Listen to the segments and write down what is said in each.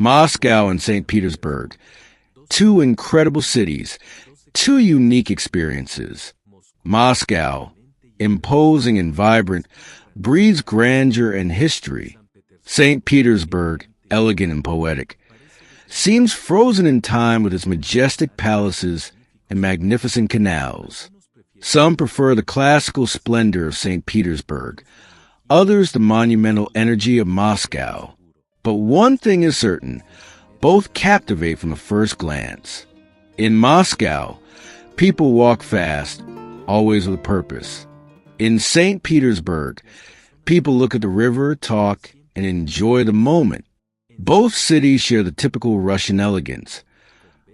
Moscow and St. Petersburg, two incredible cities, two unique experiences. Moscow, imposing and vibrant, breathes grandeur and history. St. Petersburg, elegant and poetic, seems frozen in time with its majestic palaces and magnificent canals. Some prefer the classical splendor of St. Petersburg, others the monumental energy of Moscow. But one thing is certain, both captivate from the first glance. In Moscow, people walk fast, always with a purpose. In St. Petersburg, people look at the river, talk, and enjoy the moment. Both cities share the typical Russian elegance.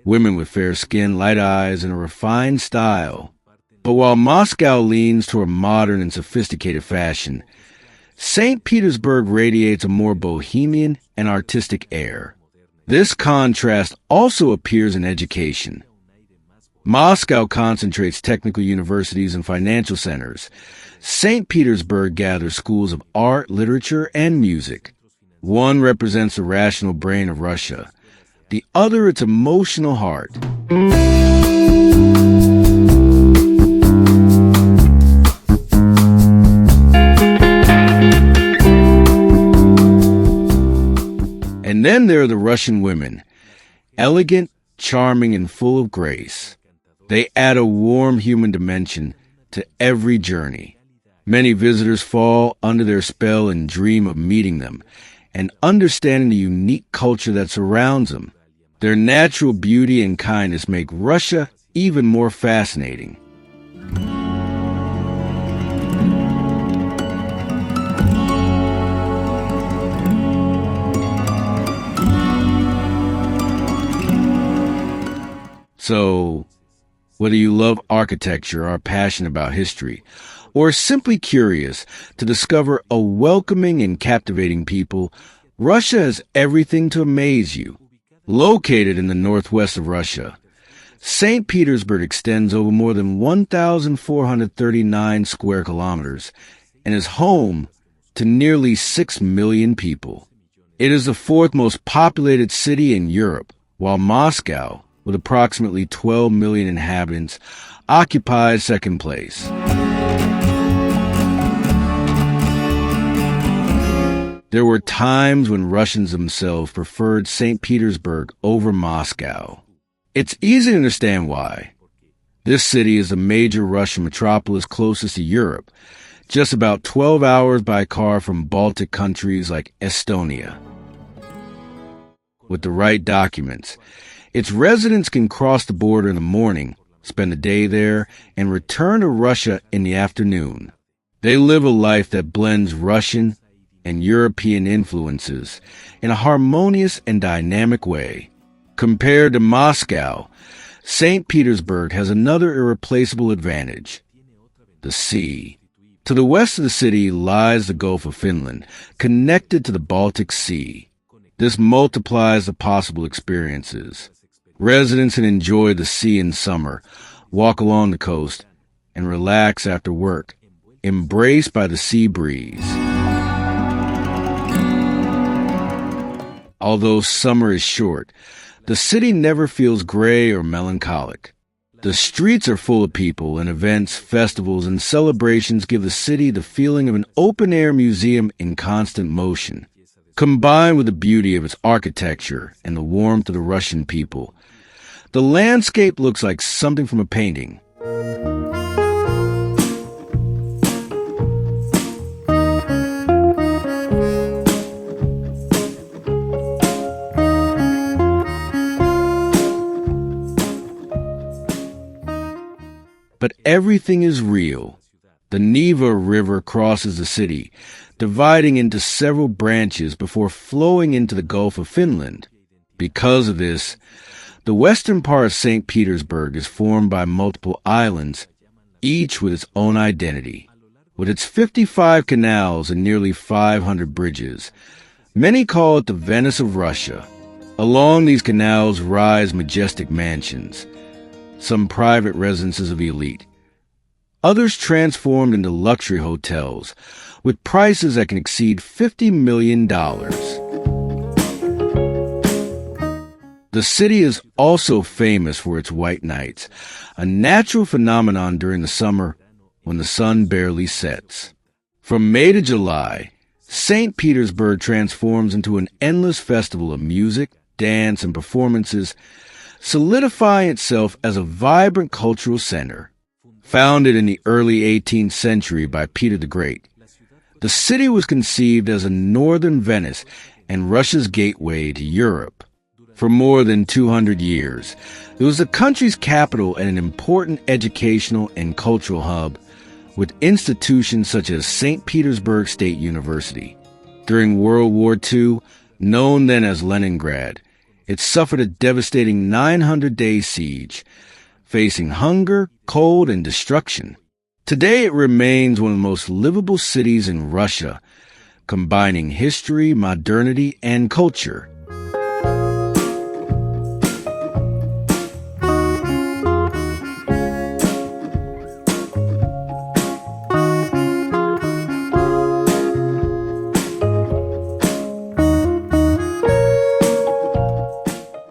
Women with fair skin, light eyes, and a refined style. But while Moscow leans toward modern and sophisticated fashion, St. Petersburg radiates a more bohemian and artistic air. This contrast also appears in education. Moscow concentrates technical universities and financial centers. St. Petersburg gathers schools of art, literature, and music. One represents the rational brain of Russia, the other its emotional heart. And then there are the Russian women, elegant, charming, and full of grace. They add a warm human dimension to every journey. Many visitors fall under their spell and dream of meeting them and understanding the unique culture that surrounds them. Their natural beauty and kindness make Russia even more fascinating. So, whether you love architecture, are passionate about history, or simply curious to discover a welcoming and captivating people, Russia has everything to amaze you. Located in the northwest of Russia, St. Petersburg extends over more than 1,439 square kilometers and is home to nearly 6 million people. It is the fourth most populated city in Europe, while Moscow, with approximately 12 million inhabitants, occupies second place. There were times when Russians themselves preferred St. Petersburg over Moscow. It's easy to understand why. This city is the major Russian metropolis closest to Europe, just about 12 hours by car from Baltic countries like Estonia. With the right documents, its residents can cross the border in the morning, spend the day there, and return to Russia in the afternoon. They live a life that blends Russian and European influences in a harmonious and dynamic way. Compared to Moscow, St. Petersburg has another irreplaceable advantage: the sea. To the west of the city lies the Gulf of Finland, connected to the Baltic Sea. This multiplies the possible experiences. Residents can enjoy the sea in summer, walk along the coast, and relax after work, embraced by the sea breeze. Although summer is short, the city never feels gray or melancholic. The streets are full of people, and events, festivals, and celebrations give the city the feeling of an open-air museum in constant motion. Combined with the beauty of its architecture and the warmth of the Russian people, the landscape looks like something from a painting. But everything is real. The Neva River crosses the city, dividing into several branches before flowing into the Gulf of Finland. Because of this, the western part of St. Petersburg is formed by multiple islands, each with its own identity. With its 55 canals and nearly 500 bridges, many call it the Venice of Russia. Along these canals rise majestic mansions, some private residences of the elite, others transformed into luxury hotels with prices that can exceed $50 million. The city is also famous for its white nights, a natural phenomenon during the summer when the sun barely sets. From May to July, St. Petersburg transforms into an endless festival of music, dance, and performances, solidifying itself as a vibrant cultural center. Founded in the early 18th century by Peter the Great, the city was conceived as a northern Venice and Russia's gateway to Europe. For more than 200 years, it was the country's capital and an important educational and cultural hub, with institutions such as St. Petersburg State University. During World War II, known then as Leningrad, it suffered a devastating 900-day siege, facing hunger, cold, and destruction. Today it remains one of the most livable cities in Russia, combining history, modernity, and culture.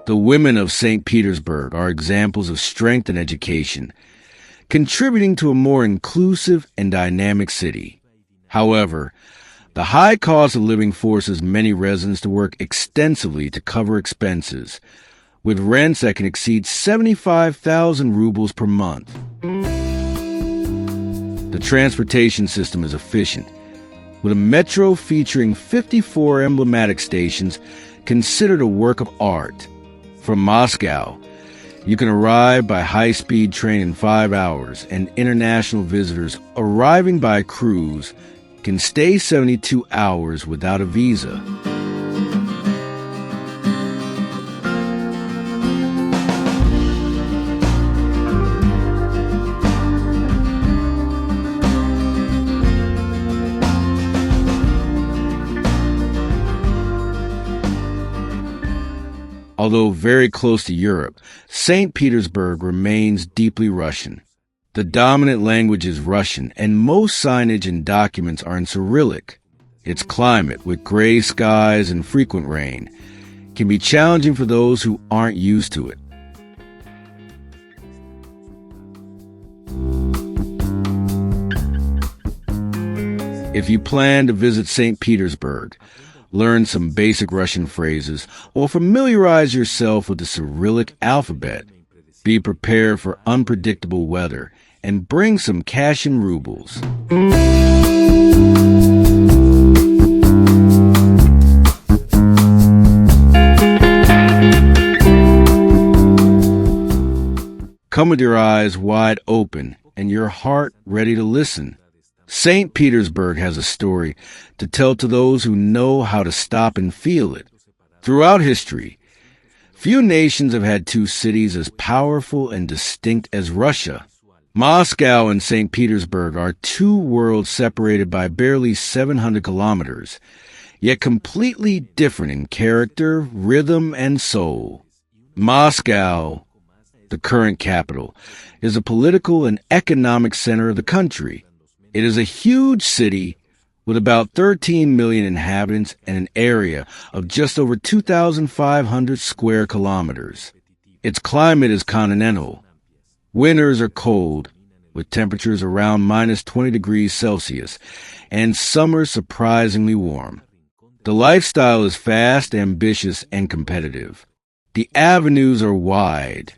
The women of St. Petersburg are examples of strength and education, contributing to a more inclusive and dynamic city. However, the high cost of living forces many residents to work extensively to cover expenses, with rents that can exceed 75,000 rubles per month. The transportation system is efficient, with a metro featuring 54 emblematic stations considered a work of art. From Moscow, you can arrive by high-speed train in 5 hours, and international visitors arriving by cruise can stay 72 hours without a visa. Although very close to Europe, St. Petersburg remains deeply Russian. The dominant language is Russian, and most signage and documents are in Cyrillic. Its climate, with gray skies and frequent rain, can be challenging for those who aren't used to it. If you plan to visit St. Petersburg, learn some basic Russian phrases, or familiarize yourself with the Cyrillic alphabet. Be prepared for unpredictable weather, and bring some cash in rubles. Come with your eyes wide open and your heart ready to listen. St. Petersburg has a story to tell to those who know how to stop and feel it. Throughout history, few nations have had two cities as powerful and distinct as Russia. Moscow and St. Petersburg are two worlds separated by barely 700 kilometers, yet completely different in character, rhythm, and soul. Moscow, the current capital, is a political and economic center of the country. It is a huge city with about 13 million inhabitants and an area of just over 2,500 square kilometers. Its climate is continental. Winters are cold, with temperatures around minus 20 degrees Celsius, and summers surprisingly warm. The lifestyle is fast, ambitious, and competitive. The avenues are wide.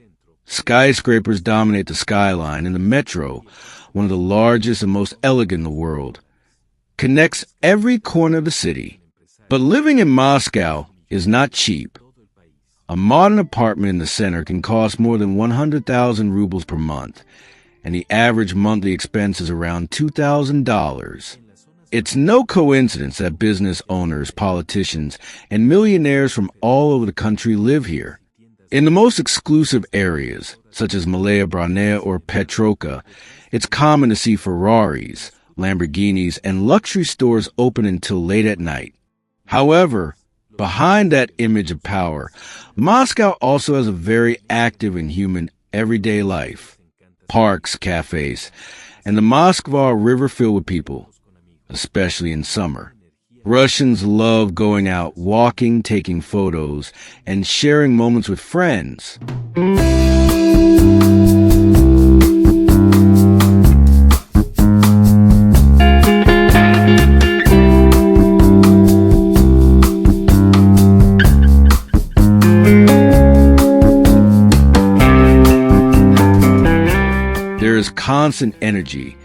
Skyscrapers dominate the skyline, and the metro, one of the largest and most elegant in the world, connects every corner of the city. But living in Moscow is not cheap. A modern apartment in the center can cost more than 100,000 rubles per month, and the average monthly expense is around $2,000. It's no coincidence that business owners, politicians, and millionaires from all over the country live here. In the most exclusive areas, such as Malaya Branea or Petrovka, it's common to see Ferraris, Lamborghinis, and luxury stores open until late at night. However, behind that image of power, Moscow also has a very active and human everyday life. Parks, cafes, and the Moskva River filled with people, especially in summer. Russians love going out, walking, taking photos, and sharing moments with friends. There is constant energy,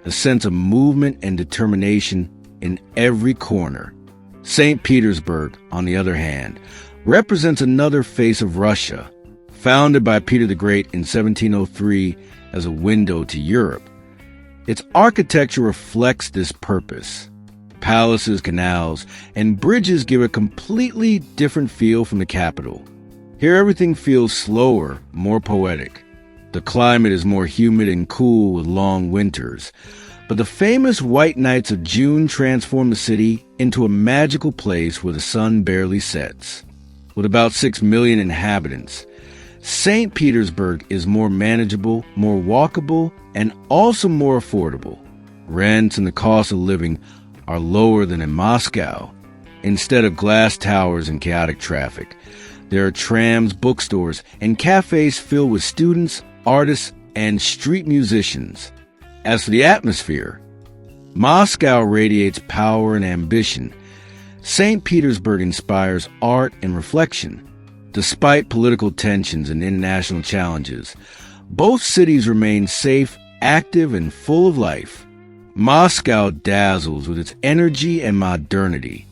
a sense of movement and determination in every corner. St. Petersburg, on the other hand, represents another face of Russia, founded by Peter the Great in 1703 as a window to Europe. Its architecture reflects this purpose. Palaces, canals, and bridges give a completely different feel from the capital. Here everything feels slower, more poetic. The climate is more humid and cool with long winters. But the famous white nights of June transform the city into a magical place where the sun barely sets. With about 6 million inhabitants, St. Petersburg is more manageable, more walkable, and also more affordable. Rents and the cost of living are lower than in Moscow. Instead of glass towers and chaotic traffic, there are trams, bookstores, and cafes filled with students, artists, and street musicians. As for the atmosphere, Moscow radiates power and ambition. St. Petersburg inspires art and reflection. Despite political tensions and international challenges, both cities remain safe, active, and full of life. Moscow dazzles with its energy and modernity.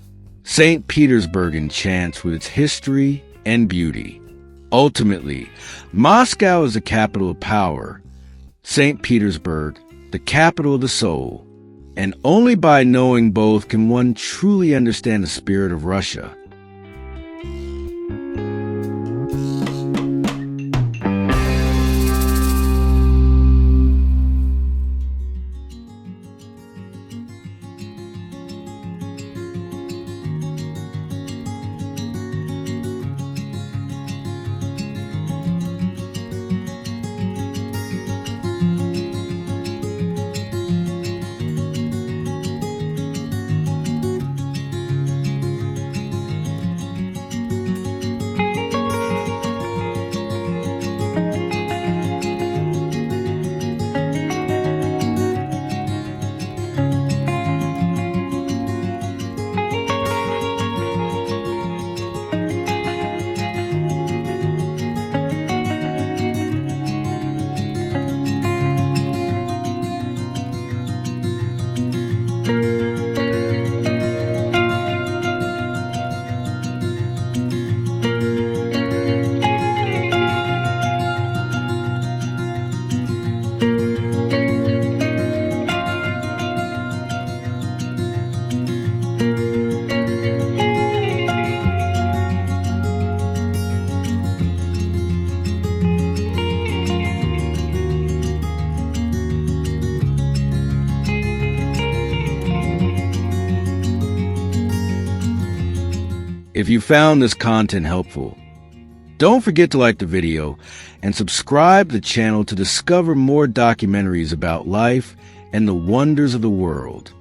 St. Petersburg enchants with its history and beauty. Ultimately, Moscow is the capital of power. St. Petersburg, the capital of the soul, and only by knowing both can one truly understand the spirit of Russia. If you found this content helpful, don't forget to like the video and subscribe to the channel to discover more documentaries about life and the wonders of the world.